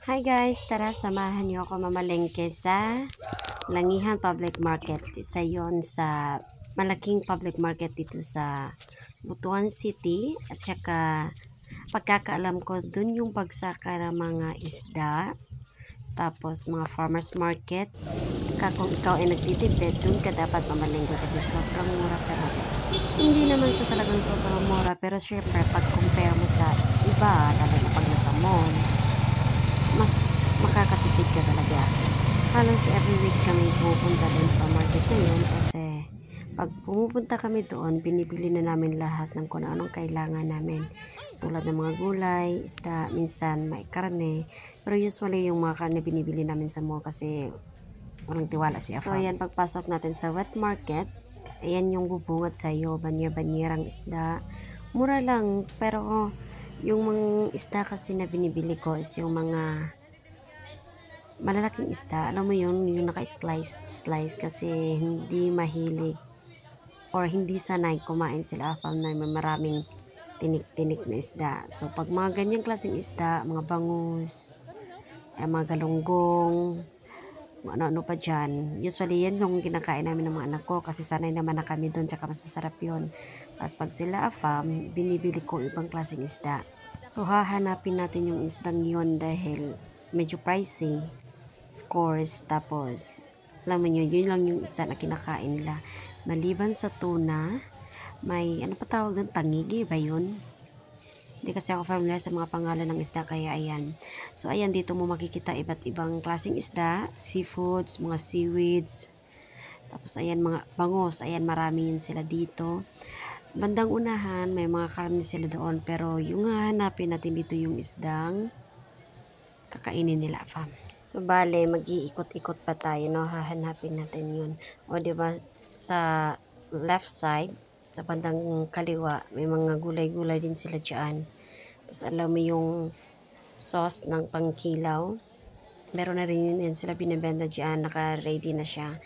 Hi guys, tara samahan niyo ako mamalengke sa Langihan Public Market. Isa yon sa malaking public market dito sa Butuan City. At saka pagkakaalam ko, dun yung pagsaka ng mga isda. Tapos mga farmers market. Saka kung ikaw ay nagtitipid, dun ka dapat mamalengke kasi sobrang mura talaga. Hindi naman sa talagang sobrang mura, pero syempre pag compare mo sa iba, lalo na pag nasa mall, mas makakatipid ka talaga. Halos every week kami pupunta dun sa market na yun kasi pag pumupunta kami doon, binibili na namin lahat ng kung anong kailangan namin. Tulad ng mga gulay, isda, minsan may karne. Pero usually yung mga karne binibili namin sa mall kasi walang tiwala si Afam. So ayan, pagpasok natin sa wet market, ayan yung bubungat sa'yo, banya-banyerang isda. Mura lang, pero yung mga isda kasi na binibili ko is yung mga malalaking isda. Alam mo yun, yung naka-slice kasi hindi mahilig or hindi sanay kumain sila Afam na may maraming tinik-tinik na isda. So pag mga ganyang klaseng isda, mga bangus, mga galunggong, ano-ano pa dyan. Usually yan yung kinakain namin ng mga anak ko kasi sanay naman na kami doon tsaka mas masarap yun. Tapos pag sila Afam, binibili ko ibang klaseng isda. So hahanapin natin yung isdang yun dahil medyo pricey. Of course, tapos alam mo yun lang yung isda na kinakain nila. Maliban sa tuna, may ano pa tawag doon, tangigi ba yun? Hindi kasi ako familiar sa mga pangalan ng isda kaya ayan. So ayan, dito mo makikita iba't ibang klaseng isda, seafoods, mga seaweeds. Tapos ayan mga bangus, ayan marami yun sila dito. Bandang unahan, may mga karne sila doon pero yung hahanapin natin dito yung isdang kakainin nila fam. So bale, mag-iikot-ikot pa tayo, no? Hahanapin natin yun. O diba sa left side, sa bandang kaliwa, may mga gulay-gulay din sila dyan. Tapos alam mo yung sauce ng pangkilaw. Meron na rin yan sila binibenta dyan, naka-ready na siya.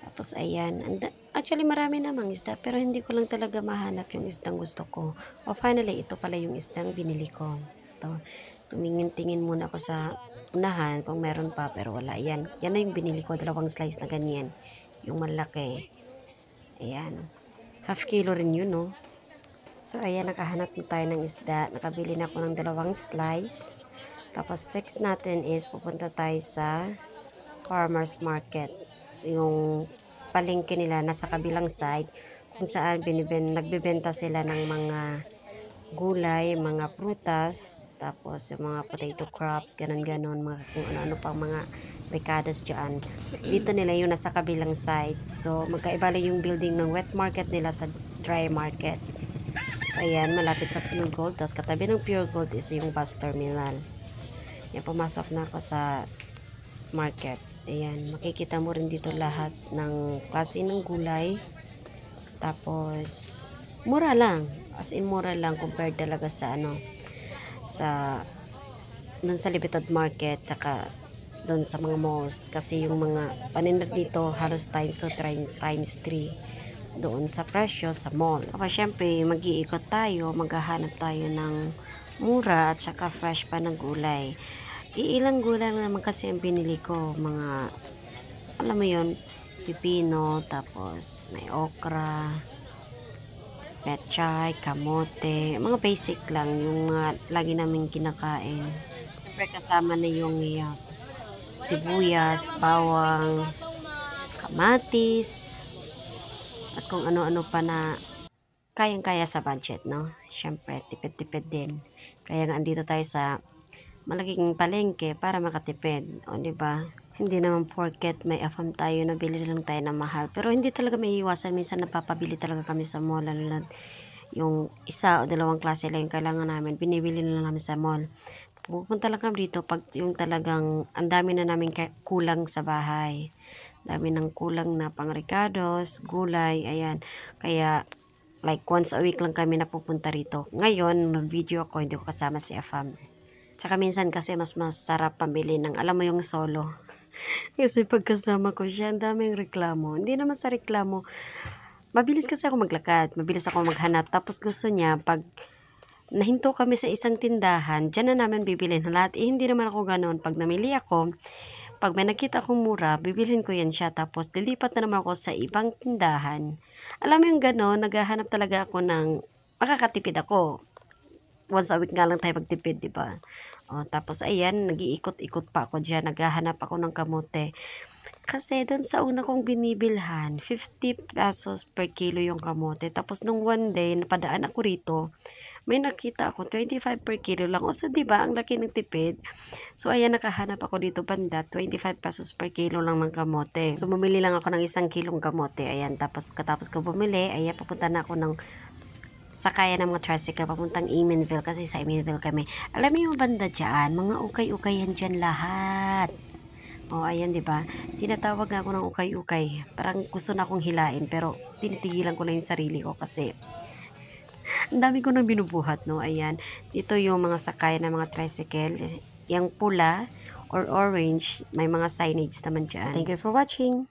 Tapos ayan, actually marami namang isda pero hindi ko lang talaga mahanap yung isdang gusto ko. O finally, ito pala yung isdang binili ko. Ito, tumingin-tingin muna ako sa unahan kung meron pa pero wala. Ayan, yan na yung binili ko, 2 slice na ganyan. Yung malaki. Ayan, half kilo rin yun, no? So ayan, nakahanap na tayo ng isda. Nakabili na ako ng 2 slice. Tapos next natin is pupunta tayo sa farmers market. Yung palengke nila nasa kabilang side kung saan nagbebenta sila ng mga gulay, mga prutas, tapos yung mga potato crops, ganun-ganun, mga kung ano-ano pang mga rekadas dyan. Dito nila yung nasa kabilang side. So, magkaiba lang yung building ng wet market nila sa dry market. So, ayan, malapit sa Pure Gold. Tapos, katabi ng Pure Gold is yung bus terminal. Yan, pumasok na ako sa market. Ayan, makikita mo rin dito lahat ng klase ng gulay. Tapos, mura lang. As in, mura lang compared talaga sa doon sa limited market, tsaka doon sa mga malls. Kasi yung mga paninda dito, halos times 2, times 3 doon sa presyo sa mall. Tapos, syempre, mag-iikot tayo, maghahanap tayo ng mura at saka fresh pa ng gulay. Iilang gulay naman kasi ang binili ko, mga alam mo yon, pipino, tapos may okra, pechay, kamote, mga basic lang yung lagi namin kinakain. Siyempre kasama na yung sibuyas, bawang, kamatis, at kung ano-ano pa na kayang-kaya sa budget, no? Siyempre, tipid-tipid din. Kaya nga andito tayo sa malaking palengke para makatipid. O, diba? Hindi naman porket may Afam tayo, nabili lang tayo na mahal. Pero hindi talaga may iwasan. Minsan napapabili talaga kami sa mall. Lalo na yung 1 o 2 klase lang yung kailangan namin. Binibili na lang namin sa mall. Pupunta lang kami dito pag yung talagang ang dami na namin kulang sa bahay. Dami ng kulang na pangrecados, gulay, ayan. Kaya like once a week lang kami napupunta rito. Ngayon, video ako, hindi ko kasama si Afam. Tsaka minsan kasi mas masarap pamili ng, alam mo yung solo. Kasi pagkasama ko siya, ang daming reklamo. Hindi naman sa reklamo. Mabilis kasi ako maglakad. Mabilis ako maghanap. Tapos gusto niya, pag nahinto kami sa isang tindahan, dyan na namin bibilin lahat. Hindi naman ako ganoon. Pag namili ako, pag may nakita akong mura, bibilhin ko yan siya. Tapos, dilipat na naman ako sa ibang tindahan. Alam mo yung gano'n, naghahanap talaga ako ng makakatipid ako. Once a week nga lang tayo magtipid, di ba? O, tapos, ayan, nag-iikot-ikot pa ako dyan. Naghahanap ako ng kamote. Kasi doon sa una kong binibilhan, 50 pesos per kilo yung kamote. Tapos nung one day, napadaan ako rito, may nakita ako 25 per kilo lang. O so, diba, ang laki ng tipid. So, ayan, nakahanap ako dito banda, 25 pesos per kilo lang ng kamote. So, bumili lang ako ng 1 kilong kamote. Ayan, tapos pagkatapos ko bumili, ayan, papunta na ako ng sakayan ng mga tricycle papuntang Eminville kasi sa Eminville kami. Alam mo yung banda dyan, mga ukay-ukayan dyan lahat. Oh, ayan, 'di ba? Tinatawag nga ako ng ukay-ukay. Parang gusto na akong hilain pero tinitigilan ko na 'yung sarili ko kasi ang dami ko nang binubuhat, no? Ayan. Dito 'yung mga sakay ng mga tricycle. Yang pula or orange, may mga signage naman diyan. So, thank you for watching.